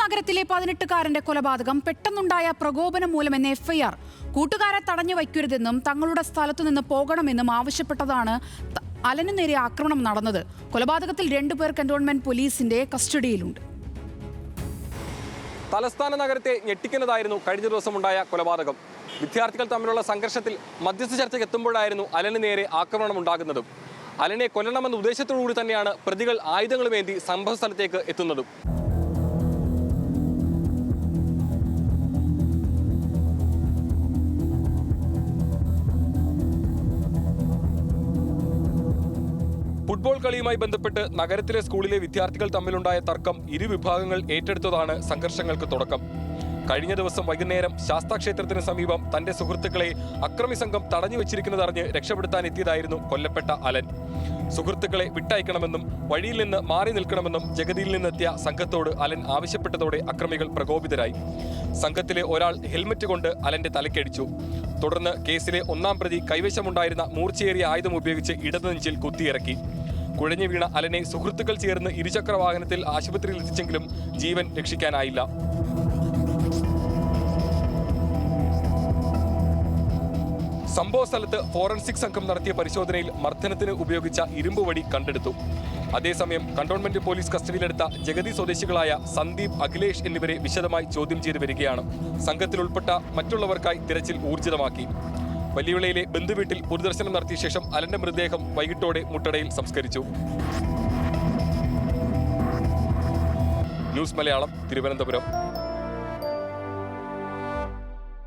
നഗരത്തിലെ 18-കാരന്റെ കൊലപാതകം പെട്ടെന്നുണ്ടായ പ്രകോപനം മൂലമെന്ന് എഫ്ഐആർ. കൂട്ടുകാരെ തടഞ്ഞു വയ്ക്കരുതെന്നും തങ്ങളുടെ സ്ഥലത്തു നിന്ന് പോകണമെന്നും ആവശ്യപ്പെട്ടതാണ് അലനു നേരെ ആക്രമണം നടന്നത്. കൊലപാതകത്തിൽ 2 പേർ കന്റോൺമെന്റ് പോലീസിന്റെ കസ്റ്റഡിയിലുണ്ട്. തലസ്ഥാന നഗരത്തെ ഞെട്ടിക്കുന്നതായിരുന്നു കഴിഞ്ഞ ദിവസമുണ്ടായ കൊലപാതകം. വിദ്യാർത്ഥികൾ തമ്മിലുള്ള സംഘർഷത്തിൽ മധ്യസ്ഥ ചർച്ചയ്ക്ക് എത്തുമ്പോഴായിരുന്നു അലന് നേരെ ആക്രമണം ഉണ്ടാകുന്നതും. അലനെ കൊല്ലണമെന്ന ഉദ്ദേശത്തോടുകൂടി തന്നെയാണ് പ്രതികൾ ആയുധങ്ങളുമേന്തി സംഭവ സ്ഥലത്തേക്ക് എത്തുന്നതും. ഫുട്ബോൾ കളിയുമായി ബന്ധപ്പെട്ട് നഗരത്തിലെ സ്കൂളിലെ വിദ്യാർത്ഥികൾ തമ്മിലുണ്ടായ തർക്കം ഇരുവിഭാഗങ്ങൾ ഏറ്റെടുത്തതാണ് സംഘർഷങ്ങൾക്ക് തുടക്കം. കഴിഞ്ഞ ദിവസം വൈകുന്നേരം ശാസ്താക്ഷേത്രത്തിന് സമീപം തന്റെ സുഹൃത്തുക്കളെ അക്രമി സംഘം തടഞ്ഞു വെച്ചിരിക്കുന്നതറിഞ്ഞ് രക്ഷപ്പെടുത്താൻ എത്തിയതായിരുന്നു കൊല്ലപ്പെട്ട അലൻ. സുഹൃത്തുക്കളെ വിട്ടയക്കണമെന്നും വഴിയിൽ നിന്ന് മാറി നിൽക്കണമെന്നും ജഗതിയിൽ നിന്നെത്തിയ സംഘത്തോട് അലൻ ആവശ്യപ്പെട്ടതോടെ അക്രമികൾ പ്രകോപിതരായി. സംഘത്തിലെ ഒരാൾ ഹെൽമറ്റ് കൊണ്ട് അലന്റെ തലക്കടിച്ചു. തുടർന്ന് കേസിലെ 1-ാം പ്രതി കൈവശമുണ്ടായിരുന്ന മൂർച്ചയേറിയ ആയുധം ഉപയോഗിച്ച് ഇടതുനെഞ്ചിൽ കുത്തിയിറക്കി. കുഴഞ്ഞു വീണ അലനെ സുഹൃത്തുക്കൾ ചേർന്ന് ഇരുചക്ര വാഹനത്തിൽ ആശുപത്രിയിൽ എത്തിച്ചെങ്കിലും ജീവൻ രക്ഷിക്കാനായില്ല. സംഭവ സ്ഥലത്ത് ഫോറൻസിക് സംഘം നടത്തിയ പരിശോധനയിൽ മർദ്ദനത്തിന് ഉപയോഗിച്ച ഇരുമ്പ് വടി കണ്ടെടുത്തു. അതേസമയം കന്റോൺമെന്റ് പോലീസ് കസ്റ്റഡിയിലെടുത്ത ജഗതി സ്വദേശികളായ സന്ദീപ്, അഖിലേഷ് എന്നിവരെ വിശദമായി ചോദ്യം ചെയ്തു വരികയാണ്. സംഘത്തിൽ ഉൾപ്പെട്ട മറ്റുള്ളവർക്കായി തിരച്ചിൽ ഊർജിതമാക്കി. വലിയവിളയിലെ ബന്ധുവീട്ടിൽ പൊതുദർശനം നടത്തിയ ശേഷം അലന്റെ മൃതദേഹം വൈകിട്ടോടെ മുട്ടടയിൽ സംസ്കരിച്ചു. ന്യൂസ് മലയാളം, തിരുവനന്തപുരം.